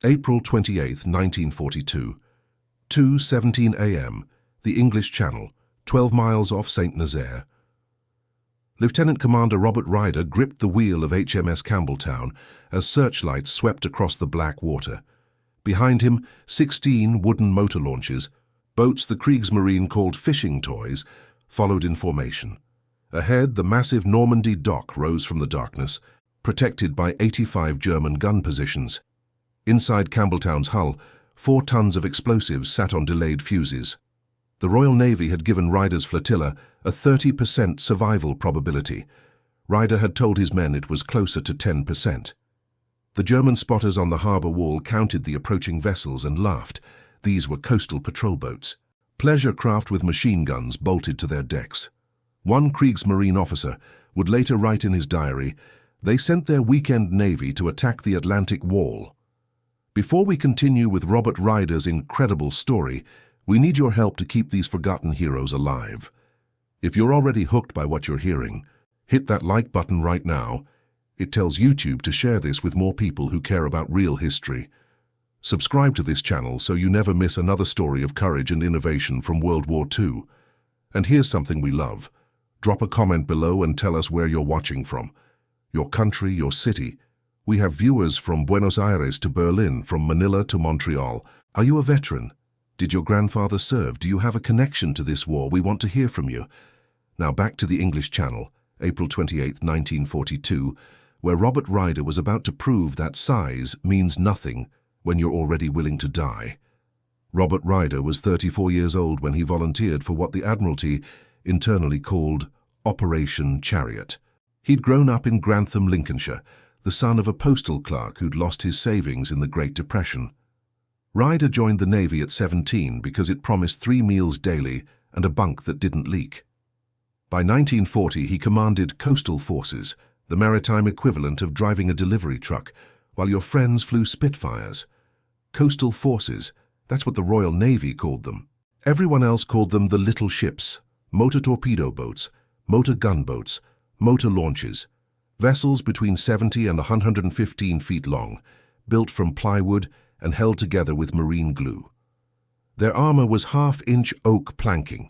April 28, 1942. 2:17 a.m. The English Channel, 12 miles off St. Nazaire. Lieutenant Commander Robert Ryder gripped the wheel of HMS Campbelltown as searchlights swept across the black water. Behind him, 16 wooden motor launches, boats the Kriegsmarine called fishing toys, followed in formation. Ahead, the massive Normandy dock rose from the darkness, protected by 85 German gun positions. Inside Campbelltown's hull, 4 tons of explosives sat on delayed fuses. The Royal Navy had given Ryder's flotilla a 30% survival probability. Ryder had told his men it was closer to 10%. The German spotters on the harbour wall counted the approaching vessels and laughed. These were coastal patrol boats. Pleasure craft with machine guns bolted to their decks. One Kriegsmarine officer would later write in his diary, "They sent their weekend navy to attack the Atlantic Wall." Before we continue with Robert Ryder's incredible story, we need your help to keep these forgotten heroes alive. If you're already hooked by what you're hearing, hit that like button right now. It tells YouTube to share this with more people who care about real history. Subscribe to this channel so you never miss another story of courage and innovation from World War II. And here's something we love. Drop a comment below and tell us where you're watching from. Your country, your city. We have viewers from Buenos Aires to Berlin, from Manila to Montreal. Are you a veteran? Did your grandfather serve? Do you have a connection to this war? We want to hear from you. Now back to the English Channel, April 28, 1942, where Robert Ryder was about to prove that size means nothing when you're already willing to die. Robert Ryder was 34 years old when he volunteered for what the Admiralty internally called Operation Chariot. He'd grown up in Grantham, Lincolnshire, the son of a postal clerk who'd lost his savings in the Great Depression. Ryder joined the Navy at 17 because it promised 3 meals daily and a bunk that didn't leak. By 1940, he commanded coastal forces, the maritime equivalent of driving a delivery truck, while your friends flew Spitfires. Coastal forces, that's what the Royal Navy called them. Everyone else called them the little ships, motor torpedo boats, motor gunboats, motor launches, vessels between 70 and 115 feet long, built from plywood and held together with marine glue. Their armor was half-inch oak planking.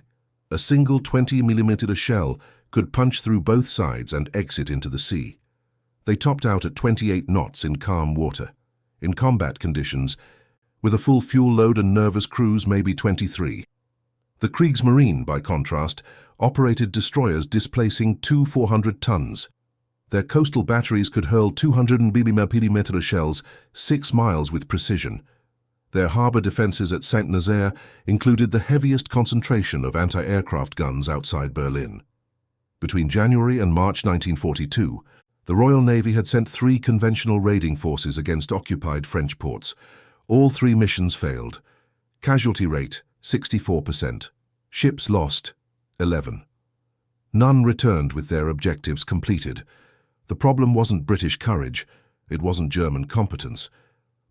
A single 20mm shell could punch through both sides and exit into the sea. They topped out at 28 knots in calm water. In combat conditions, with a full fuel load and nervous crews, maybe 23. The Kriegsmarine, by contrast, operated destroyers displacing 400 tons. Their coastal batteries could hurl 200 mm shells 6 miles with precision. Their harbour defences at St. Nazaire included the heaviest concentration of anti-aircraft guns outside Berlin. Between January and March 1942, the Royal Navy had sent 3 conventional raiding forces against occupied French ports. All 3 missions failed. Casualty rate, 64%. Ships lost, 11. None returned with their objectives completed. The problem wasn't British courage. It wasn't German competence.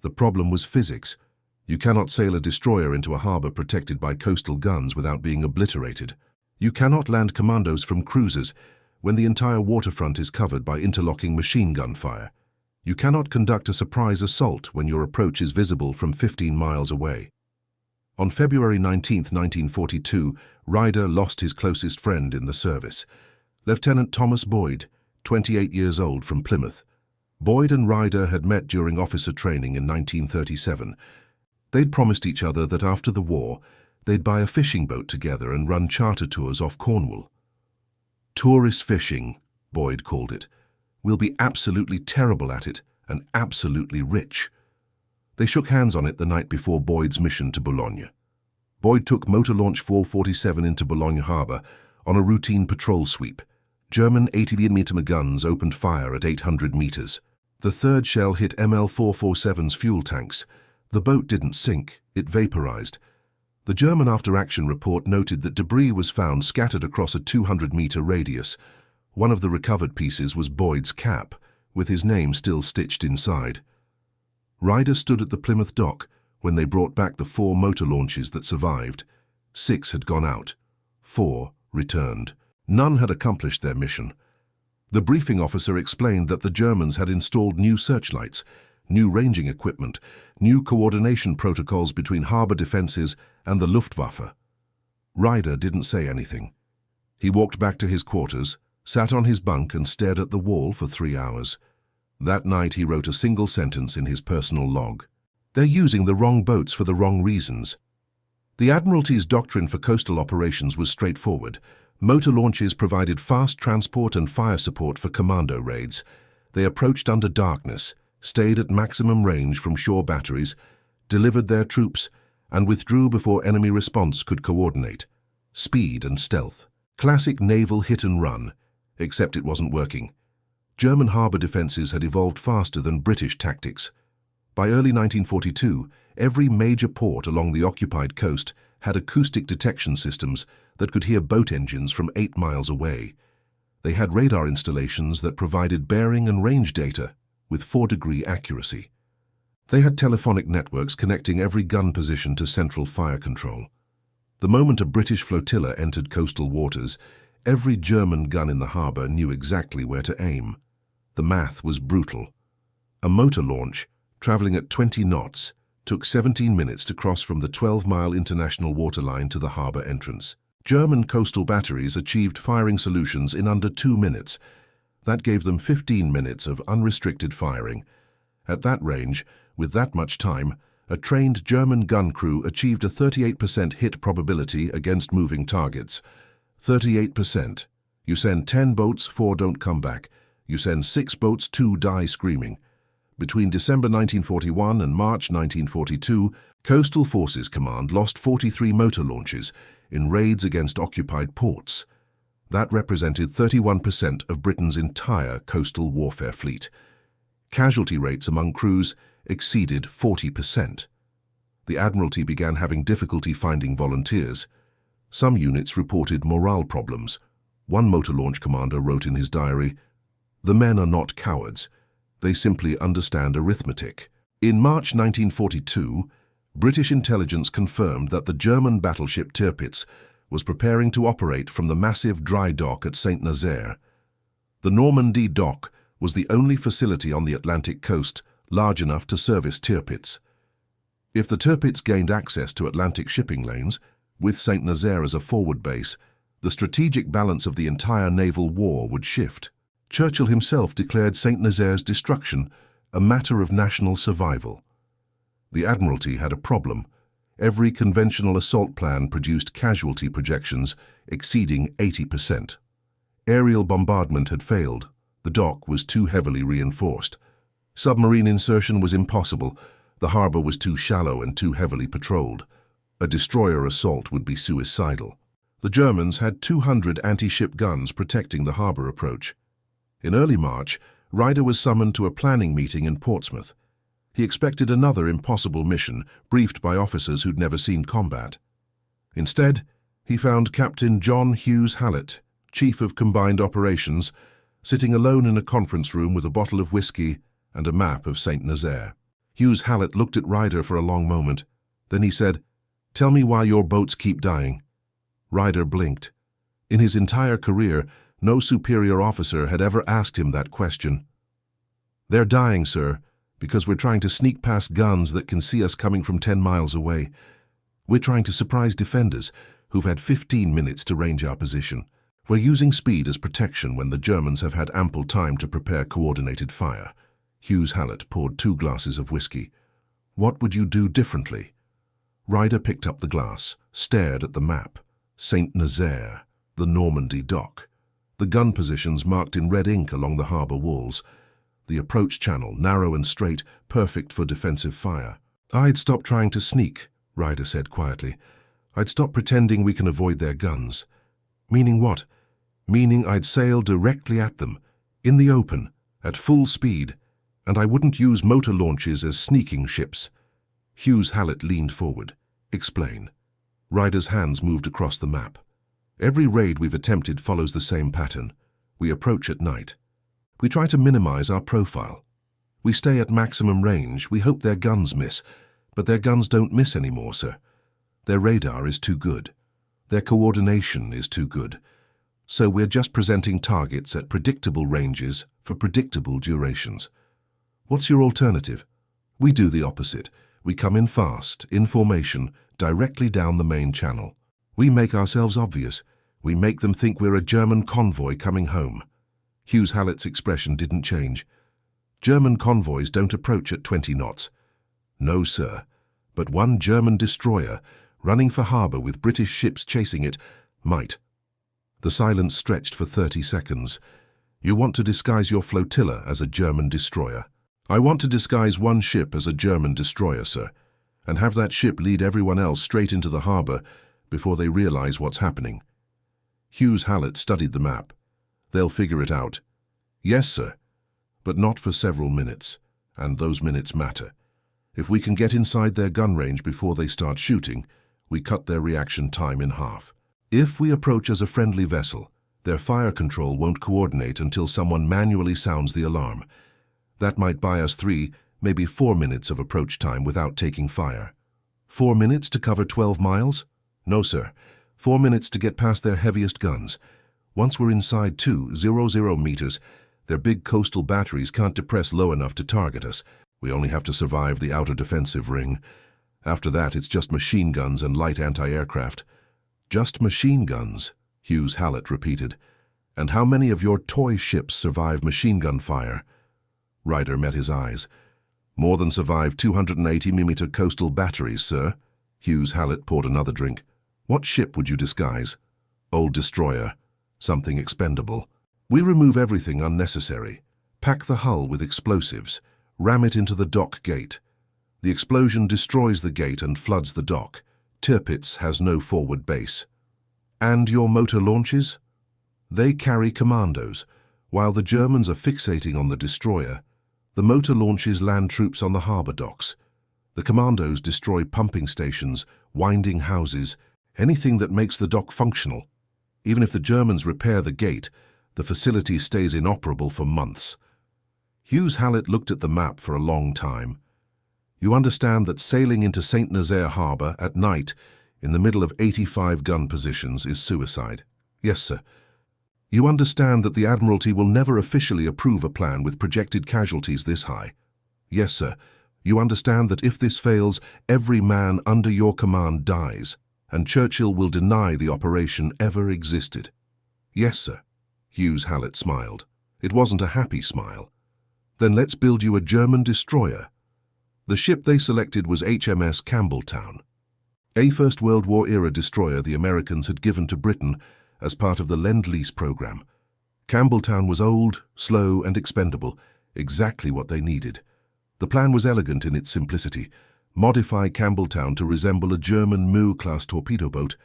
The problem was physics. You cannot sail a destroyer into a harbour protected by coastal guns without being obliterated. You cannot land commandos from cruisers when the entire waterfront is covered by interlocking machine gun fire. You cannot conduct a surprise assault when your approach is visible from 15 miles away. On February 19, 1942, Ryder lost his closest friend in the service, Lieutenant Thomas Boyd, 28 years old, from Plymouth. Boyd and Ryder had met during officer training in 1937. They'd promised each other that after the war, they'd buy a fishing boat together and run charter tours off Cornwall. "Tourist fishing," Boyd called it. "We'll be absolutely terrible at it and absolutely rich." They shook hands on it the night before Boyd's mission to Boulogne. Boyd took Motor Launch 447 into Boulogne Harbour on a routine patrol sweep. German 80mm guns opened fire at 800 meters. The third shell hit ML447's fuel tanks. The boat didn't sink, it vaporized. The German after-action report noted that debris was found scattered across a 200-meter radius. One of the recovered pieces was Boyd's cap, with his name still stitched inside. Ryder stood at the Plymouth dock when they brought back the 4 motor launches that survived. 6 had gone out. 4 returned. None had accomplished their mission. The briefing officer explained that the Germans had installed new searchlights, new ranging equipment, new coordination protocols between harbor defenses and the Luftwaffe. Ryder didn't say anything. He walked back to his quarters, sat on his bunk and stared at the wall for 3 hours. That night he wrote a single sentence in his personal log. They're using the wrong boats for the wrong reasons. The Admiralty's doctrine for coastal operations was straightforward. Motor launches provided fast transport and fire support for commando raids. They approached under darkness, stayed at maximum range from shore batteries, delivered their troops, and withdrew before enemy response could coordinate. Speed and stealth. Classic naval hit and run, except it wasn't working. German harbor defenses had evolved faster than British tactics. By early 1942, every major port along the occupied coast had acoustic detection systems that could hear boat engines from 8 miles away. They had radar installations that provided bearing and range data with 4-degree accuracy. They had telephonic networks connecting every gun position to central fire control. The moment a British flotilla entered coastal waters, every German gun in the harbor knew exactly where to aim. The math was brutal. A motor launch, traveling at 20 knots, took 17 minutes to cross from the 12-mile international waterline to the harbor entrance. German coastal batteries achieved firing solutions in under 2 minutes. That gave them 15 minutes of unrestricted firing. At that range, with that much time, a trained German gun crew achieved a 38% hit probability against moving targets. 38%. You send 10 boats, 4 don't come back. You send 6 boats, 2 die screaming. Between December 1941 and March 1942, Coastal Forces Command lost 43 motor launches in raids against occupied ports. That represented 31% of Britain's entire coastal warfare fleet. Casualty rates among crews exceeded 40%. The Admiralty began having difficulty finding volunteers. Some units reported morale problems. One motor launch commander wrote in his diary, "The men are not cowards. They simply understand arithmetic." In March 1942, British intelligence confirmed that the German battleship Tirpitz was preparing to operate from the massive dry dock at Saint-Nazaire. The Normandy dock was the only facility on the Atlantic coast large enough to service Tirpitz. If the Tirpitz gained access to Atlantic shipping lanes, with Saint-Nazaire as a forward base, the strategic balance of the entire naval war would shift. Churchill himself declared Saint-Nazaire's destruction a matter of national survival. The Admiralty had a problem. Every conventional assault plan produced casualty projections exceeding 80%. Aerial bombardment had failed. The dock was too heavily reinforced. Submarine insertion was impossible. The harbor was too shallow and too heavily patrolled. A destroyer assault would be suicidal. The Germans had 200 anti-ship guns protecting the harbor approach. In early March, Ryder was summoned to a planning meeting in Portsmouth. He expected another impossible mission, briefed by officers who'd never seen combat. Instead, he found Captain John Hughes Hallett, Chief of Combined Operations, sitting alone in a conference room with a bottle of whiskey and a map of Saint-Nazaire. Hughes Hallett looked at Ryder for a long moment. Then he said, "Tell me why your boats keep dying." Ryder blinked. In his entire career, no superior officer had ever asked him that question. "They're dying, sir, because we're trying to sneak past guns that can see us coming from 10 miles away. We're trying to surprise defenders who've had 15 minutes to range our position. We're using speed as protection when the Germans have had ample time to prepare coordinated fire." Hughes Hallett poured 2 glasses of whiskey. "What would you do differently?" Ryder picked up the glass, stared at the map. Saint-Nazaire, the Normandy dock. The gun positions marked in red ink along the harbor walls. The approach channel, narrow and straight, perfect for defensive fire. "I'd stop trying to sneak," Ryder said quietly. "I'd stop pretending we can avoid their guns." "Meaning what?" "Meaning I'd sail directly at them, in the open, at full speed, and I wouldn't use motor launches as sneaking ships." Hughes Hallett leaned forward. "Explain." Ryder's hands moved across the map. "Every raid we've attempted follows the same pattern. We approach at night. We try to minimize our profile. We stay at maximum range. We hope their guns miss, but their guns don't miss anymore, sir. Their radar is too good. Their coordination is too good. So we're just presenting targets at predictable ranges for predictable durations. What's your alternative?" We do the opposite. We come in fast, in formation, directly down the main channel. We make ourselves obvious. We make them think we're a German convoy coming home. Hughes Hallett's expression didn't change. German convoys don't approach at 20 knots. No, sir. But one German destroyer, running for harbour with British ships chasing it, might. The silence stretched for 30 seconds. You want to disguise your flotilla as a German destroyer. I want to disguise one ship as a German destroyer, sir, and have that ship lead everyone else straight into the harbour before they realise what's happening. Hughes Hallett studied the map. They'll figure it out. Yes, sir, but not for several minutes, and those minutes matter. If we can get inside their gun range before they start shooting, we cut their reaction time in half. If we approach as a friendly vessel, their fire control won't coordinate until someone manually sounds the alarm. That might buy us 3, maybe 4 minutes of approach time without taking fire. 4 minutes to cover 12 miles? No, sir. 4 minutes to get past their heaviest guns. Once we're inside 200 meters, their big coastal batteries can't depress low enough to target us. We only have to survive the outer defensive ring. After that, it's just machine guns and light anti-aircraft. Just machine guns, Hughes Hallett repeated. And how many of your toy ships survive machine gun fire? Ryder met his eyes. More than survive 280mm coastal batteries, sir. Hughes Hallett poured another drink. What ship would you disguise? Old destroyer. Something expendable. We remove everything unnecessary. Pack the hull with explosives. Ram it into the dock gate. The explosion destroys the gate and floods the dock. Tirpitz has no forward base. And your motor launches? They carry commandos. While the Germans are fixating on the destroyer, the motor launches land troops on the harbour docks. The commandos destroy pumping stations, winding houses, anything that makes the dock functional. Even if the Germans repair the gate, the facility stays inoperable for months. Hughes Hallett looked at the map for a long time. You understand that sailing into St. Nazaire Harbour at night in the middle of 85 gun positions is suicide? Yes, sir. You understand that the Admiralty will never officially approve a plan with projected casualties this high? Yes, sir. You understand that if this fails, every man under your command dies, and Churchill will deny the operation ever existed? Yes, sir. Hughes Hallett smiled. It wasn't a happy smile. Then let's build you a German destroyer. The ship they selected was HMS Campbelltown, a First World War-era destroyer the Americans had given to Britain as part of the Lend-Lease program. Campbelltown was old, slow, and expendable, exactly what they needed. The plan was elegant in its simplicity. Modify Campbelltown to resemble a German Mu-class torpedo boat,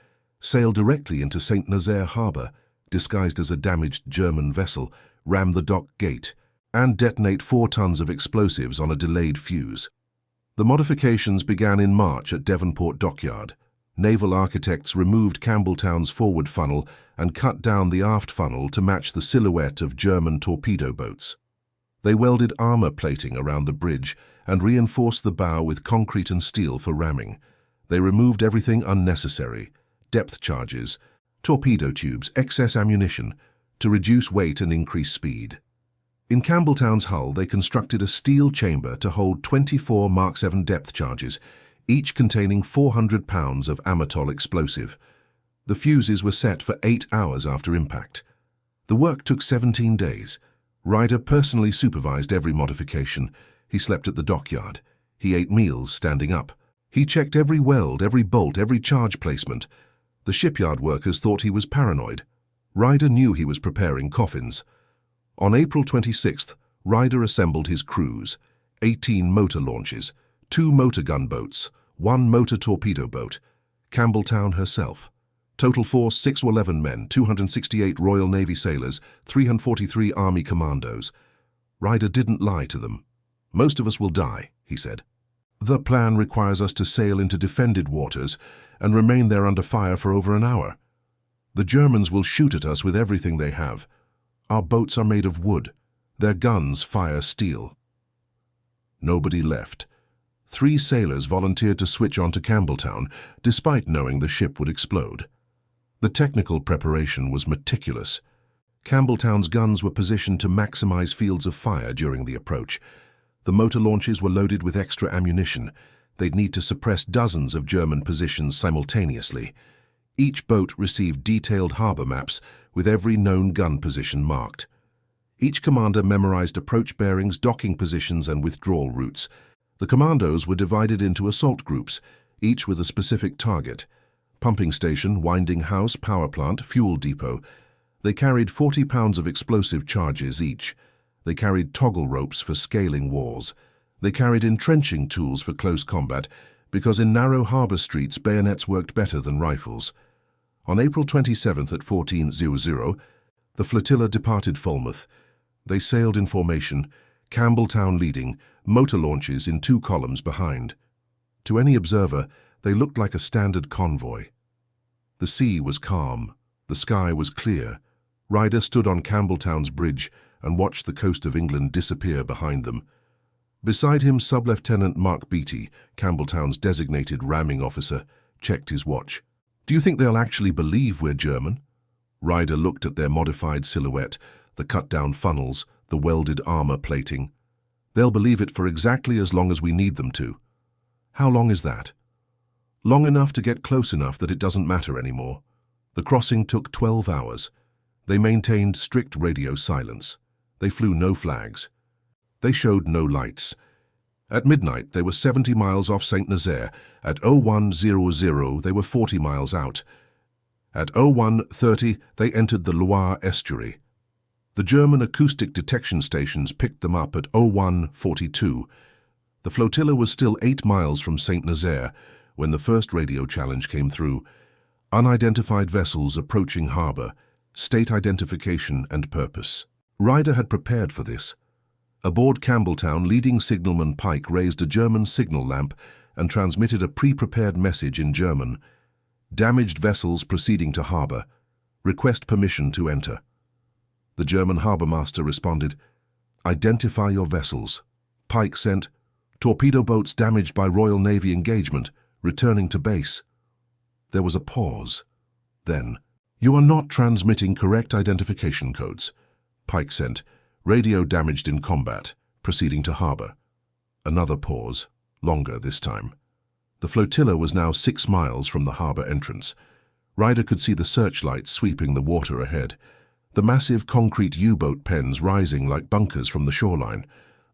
sail directly into St. Nazaire Harbour, disguised as a damaged German vessel, ram the dock gate, and detonate 4 tons of explosives on a delayed fuse. The modifications began in March at Devonport Dockyard. Naval architects removed Campbelltown's forward funnel and cut down the aft funnel to match the silhouette of German torpedo boats. They welded armour plating around the bridge and reinforced the bow with concrete and steel for ramming. They removed everything unnecessary: depth charges, torpedo tubes, excess ammunition, to reduce weight and increase speed. In Campbelltown's hull, they constructed a steel chamber to hold 24 Mark 7 depth charges, each containing 400 pounds of Amatol explosive. The fuses were set for 8 hours after impact. The work took 17 days. Ryder personally supervised every modification. He slept at the dockyard. He ate meals standing up. He checked every weld, every bolt, every charge placement. The shipyard workers thought he was paranoid. Ryder knew he was preparing coffins. On April 26th, Ryder assembled his crews: 18 motor launches, 2 motor gunboats, 1 motor torpedo boat, Campbelltown herself. Total force 611 men, 268 Royal Navy sailors, 343 Army commandos. Ryder didn't lie to them. Most of us will die, he said. The plan requires us to sail into defended waters and remain there under fire for over an hour. The Germans will shoot at us with everything they have. Our boats are made of wood. Their guns fire steel. Nobody left. 3 sailors volunteered to switch on to Campbelltown, despite knowing the ship would explode. The technical preparation was meticulous. Campbelltown's guns were positioned to maximize fields of fire during the approach. The motor launches were loaded with extra ammunition. They'd need to suppress dozens of German positions simultaneously. Each boat received detailed harbor maps with every known gun position marked. Each commander memorized approach bearings, docking positions, and withdrawal routes. The commandos were divided into assault groups, each with a specific target: pumping station, winding house, power plant, fuel depot. They carried 40 pounds of explosive charges each. They carried toggle ropes for scaling walls. They carried entrenching tools for close combat, because in narrow harbor streets bayonets worked better than rifles. On April 27th at 14:00, the flotilla departed Falmouth. They sailed in formation, Campbelltown leading, motor launches in 2 columns behind. To any observer, they looked like a standard convoy. The sea was calm. The sky was clear. Ryder stood on Campbelltown's bridge and watched the coast of England disappear behind them. Beside him, Sub-Lieutenant Mark Beatty, Campbelltown's designated ramming officer, checked his watch. "Do you think they'll actually believe we're German?" Ryder looked at their modified silhouette, the cut-down funnels, the welded armor plating. "They'll believe it for exactly as long as we need them to." "How long is that?" "Long enough to get close enough that it doesn't matter anymore." The crossing took 12 hours. They maintained strict radio silence. They flew no flags. They showed no lights. At midnight, they were 70 miles off St. Nazaire. At 01:00, they were 40 miles out. At 01:30, they entered the Loire estuary. The German acoustic detection stations picked them up at 01:42. The flotilla was still 8 miles from St. Nazaire when the first radio challenge came through. Unidentified vessels approaching harbor, state identification and purpose. Ryder had prepared for this. Aboard Campbelltown, leading signalman Pike raised a German signal lamp and transmitted a pre-prepared message in German. "Damaged vessels proceeding to harbor. Request permission to enter." The German harbor master responded, "Identify your vessels." Pike sent, "Torpedo boats damaged by Royal Navy engagement, returning to base." There was a pause. Then, "You are not transmitting correct identification codes." Pike sent, "Radio damaged in combat, proceeding to harbor." Another pause, longer this time. The flotilla was now 6 miles from the harbor entrance. Ryder could see the searchlights sweeping the water ahead, the massive concrete U-boat pens rising like bunkers from the shoreline.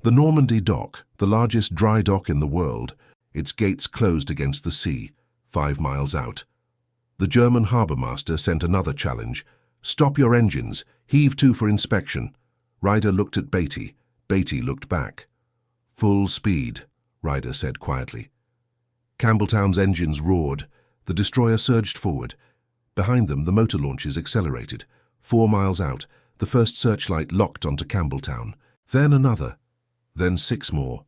The Normandy dock, the largest dry dock in the world, its gates closed against the sea, 5 miles out. The German harbor master sent another challenge: "Stop your engines, heave to for inspection." Ryder looked at Beatty. Beatty looked back. "Full speed," Ryder said quietly. Campbelltown's engines roared. The destroyer surged forward. Behind them, the motor launches accelerated. 4 miles out, the first searchlight locked onto Campbelltown. Then another. Then 6 more.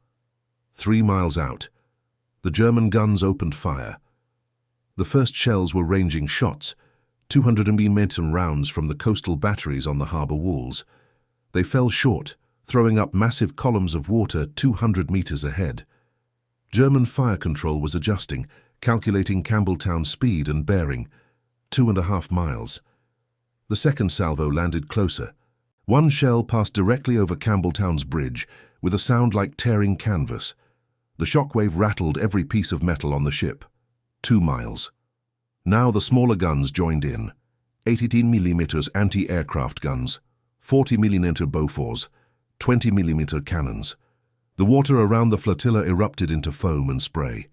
3 miles out. The German guns opened fire. The first shells were ranging shots, 200mm rounds from the coastal batteries on the harbor walls. They fell short, throwing up massive columns of water 200 meters ahead. German fire control was adjusting, calculating Campbelltown's speed and bearing. 2.5 miles. The second salvo landed closer. One shell passed directly over Campbelltown's bridge, with a sound like tearing canvas. The shockwave rattled every piece of metal on the ship. 2 miles. Now the smaller guns joined in. 18mm anti-aircraft guns, 40mm Bofors, 20mm cannons. The water around the flotilla erupted into foam and spray.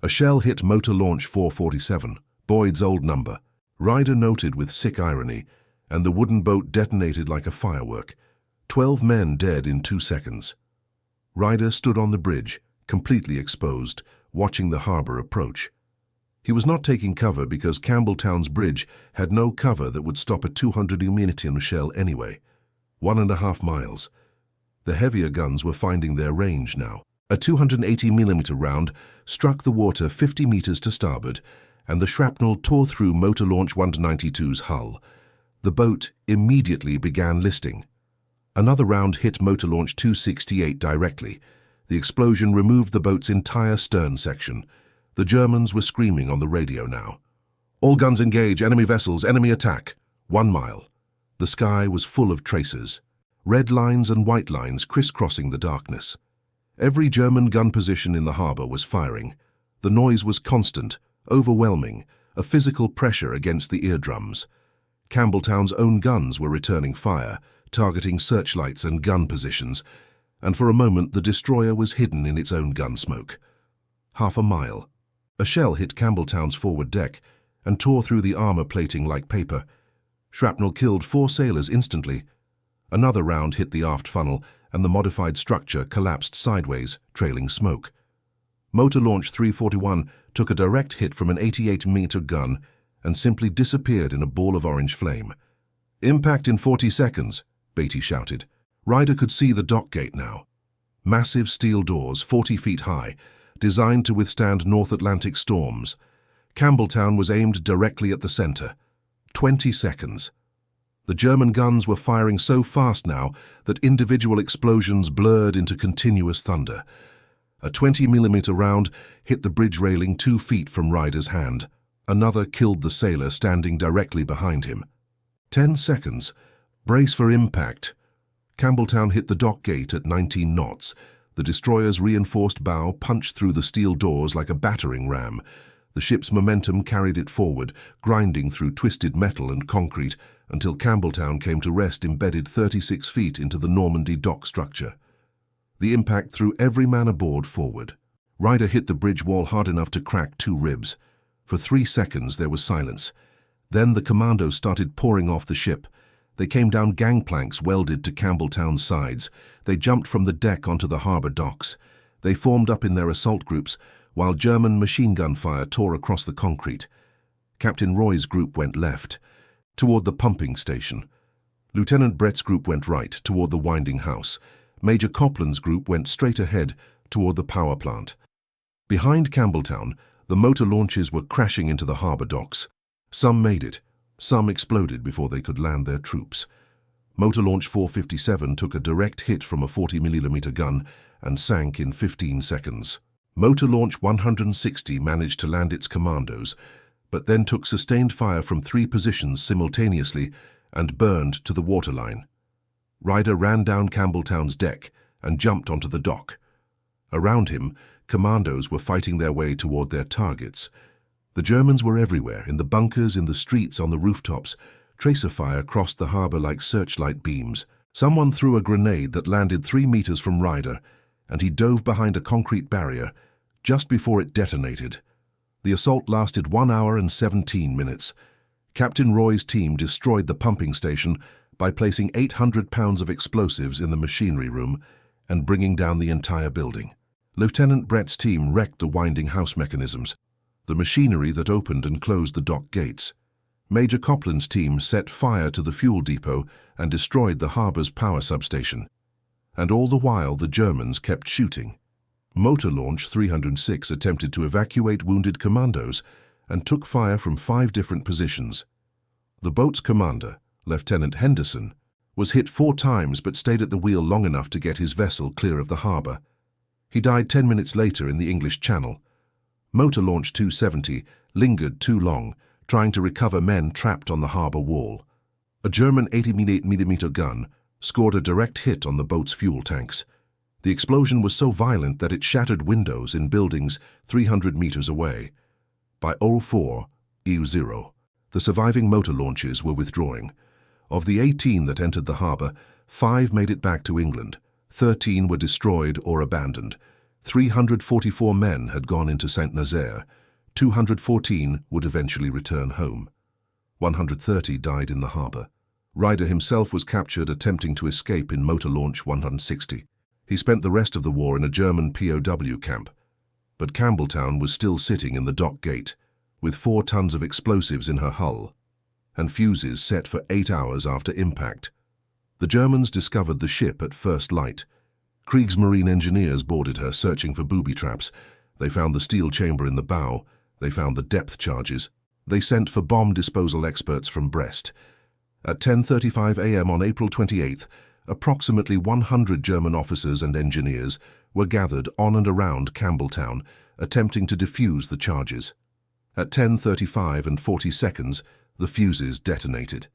A shell hit motor launch 447, Boyd's old number. Ryder noted with sick irony, and the wooden boat detonated like a firework. 12 men dead in 2 seconds. Ryder stood on the bridge, completely exposed, watching the harbor approach. He was not taking cover because Campbelltown's bridge had no cover that would stop a 200mm shell anyway. 1.5 miles. The heavier guns were finding their range now. A 280mm round struck the water 50 meters to starboard, and the shrapnel tore through Motor Launch 192's hull. The boat immediately began listing. Another round hit Motor Launch 268 directly. The explosion removed the boat's entire stern section. The Germans were screaming on the radio now. "All guns engage, enemy vessels, enemy attack." 1 mile. The sky was full of tracers. Red lines and white lines crisscrossing the darkness. Every German gun position in the harbour was firing. The noise was constant, overwhelming, a physical pressure against the eardrums. Campbelltown's own guns were returning fire, targeting searchlights and gun positions, and for a moment the destroyer was hidden in its own gun smoke. Half a mile. A shell hit Campbelltown's forward deck and tore through the armour plating like paper. Shrapnel killed 4 sailors instantly. Another round hit the aft funnel, and the modified structure collapsed sideways, trailing smoke. Motor Launch 341 took a direct hit from an 88-meter gun and simply disappeared in a ball of orange flame. "Impact in 40 seconds, Beatty shouted. Ryder could see the dock gate now. Massive steel doors, 40 feet high, designed to withstand North Atlantic storms. Campbelltown was aimed directly at the center. 20 seconds. The German guns were firing so fast now that individual explosions blurred into continuous thunder. A 20mm round hit the bridge railing 2 feet from Ryder's hand. Another killed the sailor standing directly behind him. 10 seconds. Brace for impact. Campbelltown hit the dock gate at 19 knots. The destroyer's reinforced bow punched through the steel doors like a battering ram. The ship's momentum carried it forward, grinding through twisted metal and concrete, until Campbelltown came to rest embedded 36 feet into the Normandy dock structure. The impact threw every man aboard forward. Ryder hit the bridge wall hard enough to crack 2 ribs. For 3 seconds there was silence. Then the commandos started pouring off the ship. They came down gangplanks welded to Campbelltown's sides. They jumped from the deck onto the harbour docks. They formed up in their assault groups, while German machine gun fire tore across the concrete. Captain Roy's group went left, toward the pumping station. Lieutenant Brett's group went right, toward the winding house. Major Copland's group went straight ahead, toward the power plant. Behind Campbelltown, the motor launches were crashing into the harbour docks. Some made it. Some exploded before they could land their troops. Motor Launch 457 took a direct hit from a 40mm gun and sank in 15 seconds. Motor Launch 160 managed to land its commandos, but then took sustained fire from 3 positions simultaneously and burned to the waterline. Ryder ran down Campbelltown's deck and jumped onto the dock. Around him, commandos were fighting their way toward their targets. The Germans were everywhere, in the bunkers, in the streets, on the rooftops. Tracer fire crossed the harbour like searchlight beams. Someone threw a grenade that landed 3 meters from Ryder, and he dove behind a concrete barrier just before it detonated. The assault lasted 1 hour and 17 minutes. Captain Roy's team destroyed the pumping station by placing 800 pounds of explosives in the machinery room and bringing down the entire building. Lieutenant Brett's team wrecked the winding house mechanisms, the machinery that opened and closed the dock gates. Major Copland's team set fire to the fuel depot and destroyed the harbour's power substation. And all the while the Germans kept shooting. Motor Launch 306 attempted to evacuate wounded commandos and took fire from 5 different positions. The boat's commander, Lieutenant Henderson, was hit 4 times but stayed at the wheel long enough to get his vessel clear of the harbour. He died 10 minutes later in the English Channel. Motor Launch 270 lingered too long, trying to recover men trapped on the harbour wall. A German 88mm gun scored a direct hit on the boat's fuel tanks. The explosion was so violent that it shattered windows in buildings 300 meters away. By 04 EU0, the surviving motor launches were withdrawing. Of the 18 that entered the harbour, 5 made it back to England. 13 were destroyed or abandoned. 344 men had gone into Saint-Nazaire. 214 would eventually return home. 130 died in the harbour. Ryder himself was captured attempting to escape in Motor Launch 160. He spent the rest of the war in a German POW camp. But Campbelltown was still sitting in the dock gate, with 4 tons of explosives in her hull, and fuses set for 8 hours after impact. The Germans discovered the ship at first light. Kriegsmarine engineers boarded her, searching for booby traps. They found the steel chamber in the bow. They found the depth charges. They sent for bomb disposal experts from Brest. At 10:35 a.m. on April 28th, approximately 100 German officers and engineers were gathered on and around Campbelltown, attempting to defuse the charges. At 10:35 and 40 seconds, the fuses detonated.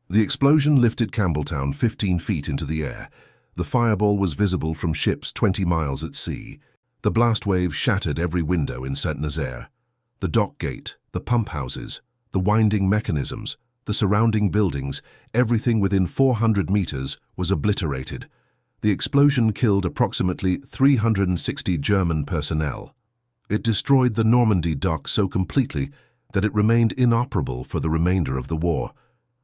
The explosion lifted Campbelltown 15 feet into the air. The fireball was visible from ships 20 miles at sea. The blast wave shattered every window in Saint-Nazaire. The dock gate, the pump houses, the winding mechanisms, the surrounding buildings, everything within 400 meters was obliterated. The explosion killed approximately 360 German personnel. It destroyed the Normandy dock so completely that it remained inoperable for the remainder of the war.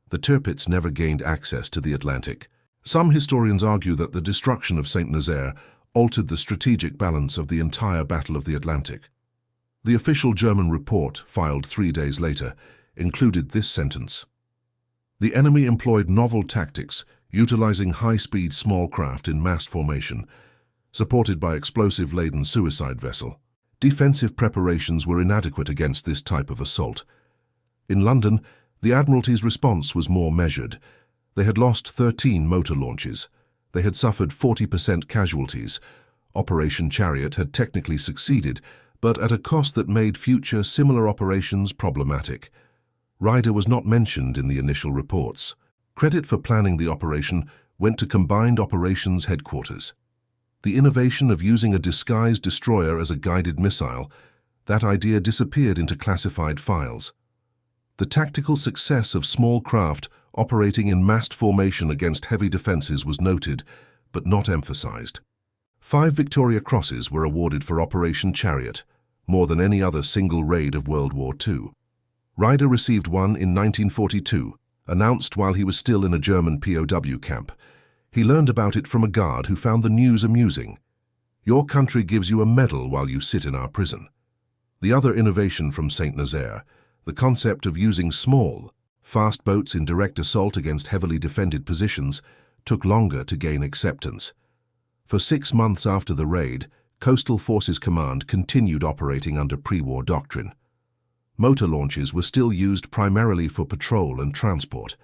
The Tirpitz never gained access to the Atlantic. Some historians argue that the destruction of Saint-Nazaire altered the strategic balance of the entire Battle of the Atlantic. The official German report, filed 3 days later, included this sentence: "The enemy employed novel tactics, utilizing high-speed small craft in massed formation, supported by explosive-laden suicide vessel. Defensive preparations were inadequate against this type of assault." In London, the Admiralty's response was more measured. They had lost 13 motor launches. They had suffered 40% casualties. Operation Chariot had technically succeeded, but at a cost that made future similar operations problematic. Ryder was not mentioned in the initial reports. Credit for planning the operation went to Combined Operations Headquarters. The innovation of using a disguised destroyer as a guided missile, that idea disappeared into classified files. The tactical success of small craft operating in massed formation against heavy defenses was noted, but not emphasized. 5 Victoria Crosses were awarded for Operation Chariot, more than any other single raid of World War II. Ryder received one in 1942, announced while he was still in a German POW camp. He learned about it from a guard who found the news amusing. "Your country gives you a medal while you sit in our prison." The other innovation from Saint-Nazaire, the concept of using small, fast boats in direct assault against heavily defended positions, took longer to gain acceptance. For 6 months after the raid, Coastal Forces Command continued operating under pre-war doctrine. Motor launches were still used primarily for patrol and transport.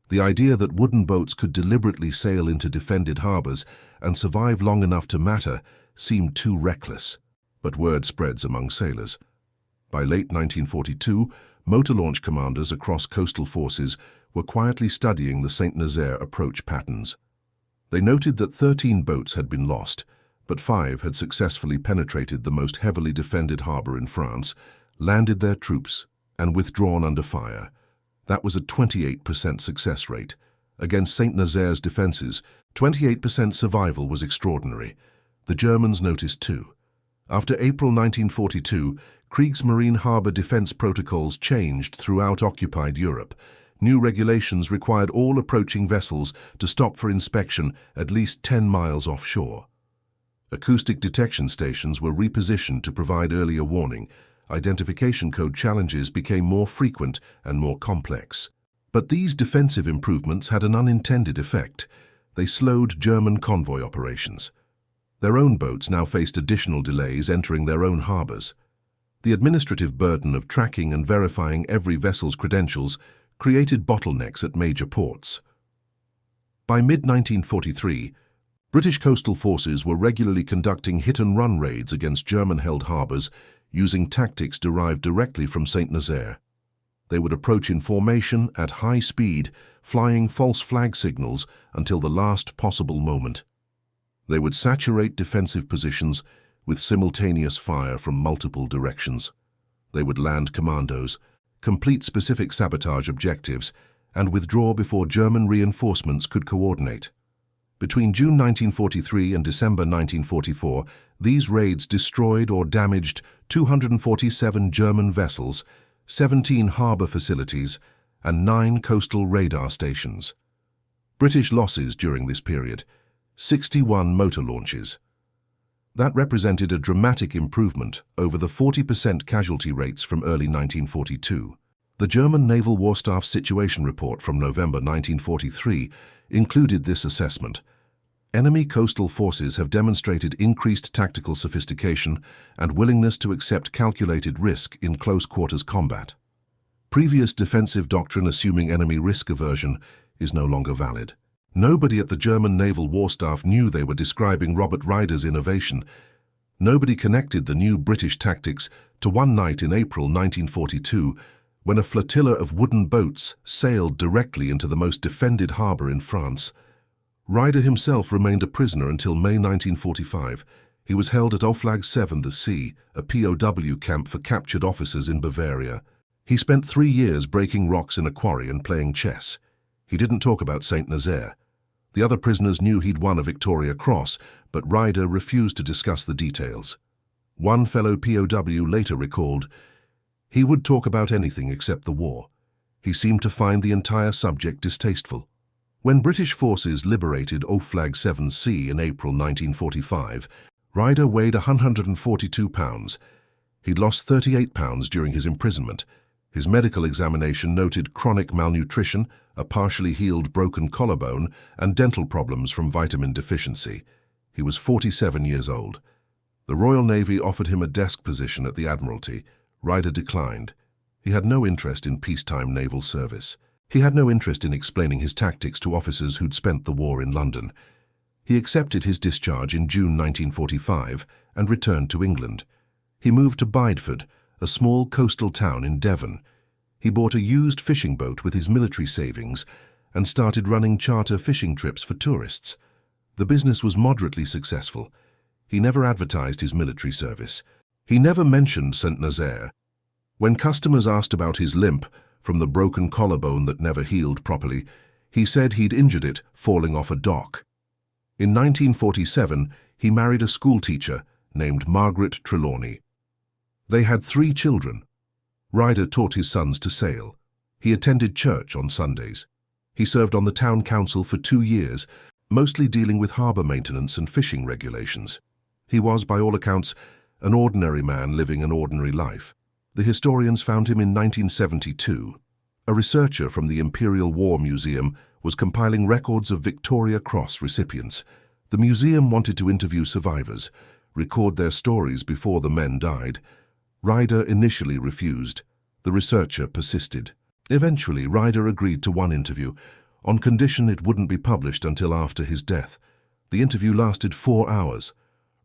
The idea that wooden boats could deliberately sail into defended harbors and survive long enough to matter seemed too reckless, but word spreads among sailors. By late 1942, motor launch commanders across coastal forces were quietly studying the Saint-Nazaire approach patterns. They noted that 13 boats had been lost, but 5 had successfully penetrated the most heavily defended harbor in France, landed their troops, and withdrawn under fire. That was a 28% success rate. Against Saint-Nazaire's defenses, 28% survival was extraordinary. The Germans noticed too. After April 1942, Kriegsmarine harbor defense protocols changed throughout occupied Europe. New regulations required all approaching vessels to stop for inspection at least 10 miles offshore. Acoustic detection stations were repositioned to provide earlier warning. Identification code challenges became more frequent and more complex. But these defensive improvements had an unintended effect. They slowed German convoy operations. Their own boats now faced additional delays entering their own harbors. The administrative burden of tracking and verifying every vessel's credentials created bottlenecks at major ports. By mid-1943, British coastal forces were regularly conducting hit-and-run raids against German-held harbors using tactics derived directly from Saint-Nazaire. They would approach in formation at high speed, flying false flag signals until the last possible moment. They would saturate defensive positions with simultaneous fire from multiple directions. They would land commandos, complete specific sabotage objectives, and withdraw before German reinforcements could coordinate. Between June 1943 and December 1944, these raids destroyed or damaged 247 German vessels, 17 harbor facilities, and 9 coastal radar stations. British losses during this period: 61 motor launches. That represented a dramatic improvement over the 40% casualty rates from early 1942. The German Naval War Staff Situation Report from November 1943 included this assessment. Enemy coastal forces have demonstrated increased tactical sophistication and willingness to accept calculated risk in close-quarters combat. Previous defensive doctrine assuming enemy risk aversion is no longer valid. Nobody at the German Naval War Staff knew they were describing Robert Ryder's innovation. Nobody connected the new British tactics to one night in April 1942 when a flotilla of wooden boats sailed directly into the most defended harbor in France. Ryder himself remained a prisoner until May 1945. He was held at Oflag 7 the Sea, a POW camp for captured officers in Bavaria. He spent 3 years breaking rocks in a quarry and playing chess. He didn't talk about Saint Nazaire. The other prisoners knew he'd won a Victoria Cross, but Ryder refused to discuss the details. One fellow POW later recalled, "He would talk about anything except the war. He seemed to find the entire subject distasteful." When British forces liberated Oflag 7C in April 1945, Ryder weighed 142 pounds. He'd lost 38 pounds during his imprisonment. His medical examination noted chronic malnutrition, a partially healed broken collarbone, and dental problems from vitamin deficiency. He was 47 years old. The Royal Navy offered him a desk position at the Admiralty. Ryder declined. He had no interest in peacetime naval service. He had no interest in explaining his tactics to officers who'd spent the war in London. He accepted his discharge in June 1945 and returned to England. He moved to Bideford, a small coastal town in Devon. He bought a used fishing boat with his military savings and started running charter fishing trips for tourists. The business was moderately successful. He never advertised his military service. He never mentioned Saint Nazaire. When customers asked about his limp, from the broken collarbone that never healed properly, he said he'd injured it falling off a dock. In 1947, he married a schoolteacher named Margaret Trelawney. They had 3 children. Ryder taught his sons to sail. He attended church on Sundays. He served on the town council for 2 years, mostly dealing with harbour maintenance and fishing regulations. He was, by all accounts, an ordinary man living an ordinary life. The historians found him in 1972. A researcher from the Imperial War Museum was compiling records of Victoria Cross recipients. The museum wanted to interview survivors, record their stories before the men died. Ryder initially refused. The researcher persisted. Eventually, Ryder agreed to one interview, on condition it wouldn't be published until after his death. The interview lasted 4 hours.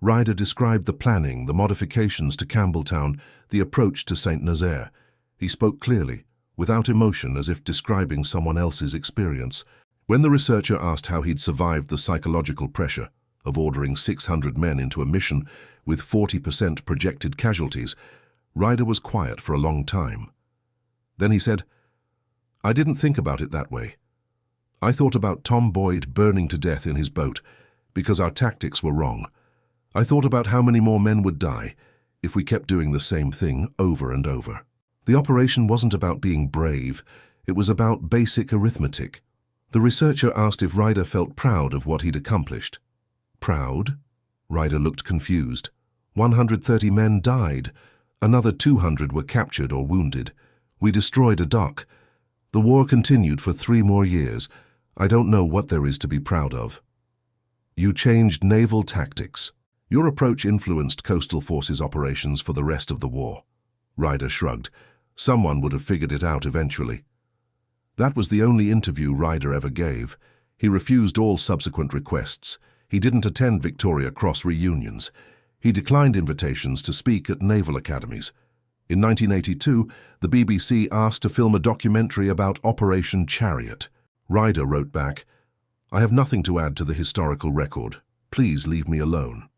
Ryder described the planning, the modifications to Campbelltown, the approach to Saint Nazaire. He spoke clearly, without emotion, as if describing someone else's experience. When the researcher asked how he'd survived the psychological pressure of ordering 600 men into a mission with 40% projected casualties, Ryder was quiet for a long time. Then he said, "I didn't think about it that way. I thought about Tom Boyd burning to death in his boat because our tactics were wrong. I thought about how many more men would die if we kept doing the same thing over and over." The operation wasn't about being brave, it was about basic arithmetic. The researcher asked if Ryder felt proud of what he'd accomplished. Proud? Ryder looked confused. 130 men died. Another 200 were captured or wounded. We destroyed a dock. The war continued for 3 more years. I don't know what there is to be proud of. You changed naval tactics. Your approach influenced coastal forces operations for the rest of the war. Ryder shrugged. Someone would have figured it out eventually. That was the only interview Ryder ever gave. He refused all subsequent requests. He didn't attend Victoria Cross reunions. He declined invitations to speak at naval academies. In 1982, the BBC asked to film a documentary about Operation Chariot. Ryder wrote back, "I have nothing to add to the historical record. Please leave me alone."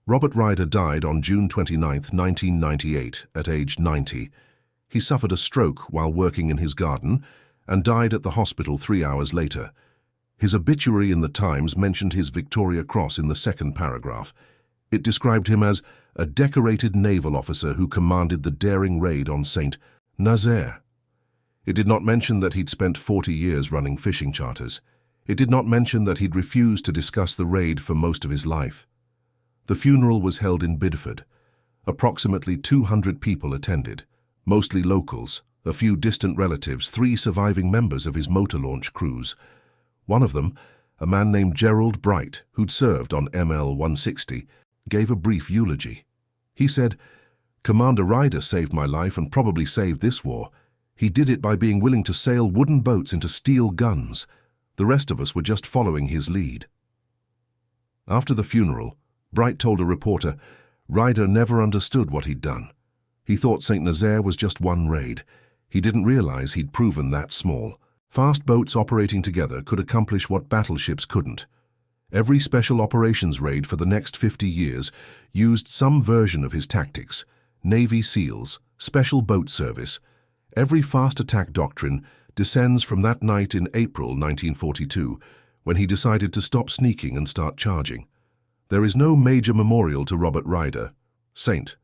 Robert Ryder died on June 29, 1998, at age 90. He suffered a stroke while working in his garden and died at the hospital 3 hours later. His obituary in the Times mentioned his Victoria Cross in the second paragraph. It described him as a decorated naval officer who commanded the daring raid on Saint Nazaire. It did not mention that he'd spent 40 years running fishing charters. It did not mention that he'd refused to discuss the raid for most of his life. The funeral was held in Bideford. Approximately 200 people attended, mostly locals, a few distant relatives, 3 surviving members of his motor launch crews. One of them, a man named Gerald Bright, who'd served on ML 160, gave a brief eulogy. He said, "Commander Ryder saved my life and probably saved this war. He did it by being willing to sail wooden boats into steel guns. The rest of us were just following his lead." After the funeral, Bright told a reporter, Ryder never understood what he'd done. He thought Saint Nazaire was just one raid. He didn't realize he'd proven that small. Fast boats operating together could accomplish what battleships couldn't. Every special operations raid for the next 50 years used some version of his tactics: Navy SEALs, Special Boat Service. Every fast attack doctrine descends from that night in April 1942, when he decided to stop sneaking and start charging. There is no major memorial to Robert Ryder. Saint.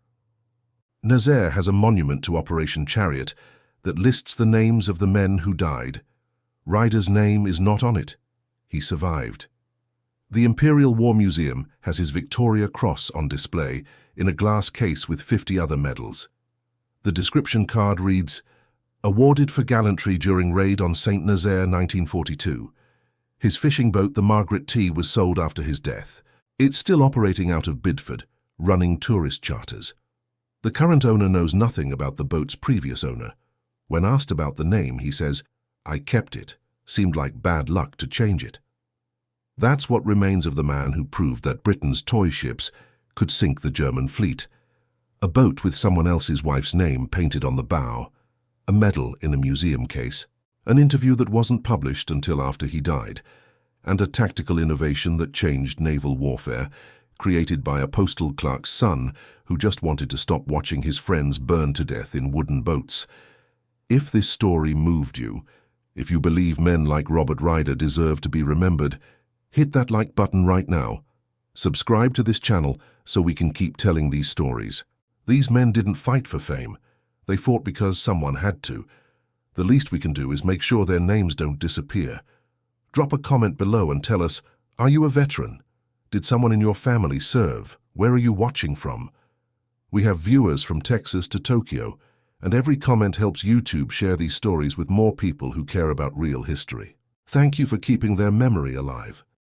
Nazaire has a monument to Operation Chariot that lists the names of the men who died. Ryder's name is not on it. He survived. The Imperial War Museum has his Victoria Cross on display in a glass case with 50 other medals. The description card reads, "Awarded for gallantry during raid on St. Nazaire 1942. His fishing boat, the Margaret T, was sold after his death. It's still operating out of Bidford, running tourist charters. The current owner knows nothing about the boat's previous owner. When asked about the name, he says, 'I kept it. Seemed like bad luck to change it.' That's what remains of the man who proved that Britain's toy ships could sink the German fleet. A boat with someone else's wife's name painted on the bow, a medal in a museum case, an interview that wasn't published until after he died, and a tactical innovation that changed naval warfare, created by a postal clerk's son who just wanted to stop watching his friends burn to death in wooden boats. If this story moved you, if you believe men like Robert Ryder deserve to be remembered, hit that like button right now. Subscribe to this channel so we can keep telling these stories. These men didn't fight for fame. They fought because someone had to. The least we can do is make sure their names don't disappear. Drop a comment below and tell us, are you a veteran? Did someone in your family serve? Where are you watching from? We have viewers from Texas to Tokyo, and every comment helps YouTube share these stories with more people who care about real history. Thank you for keeping their memory alive.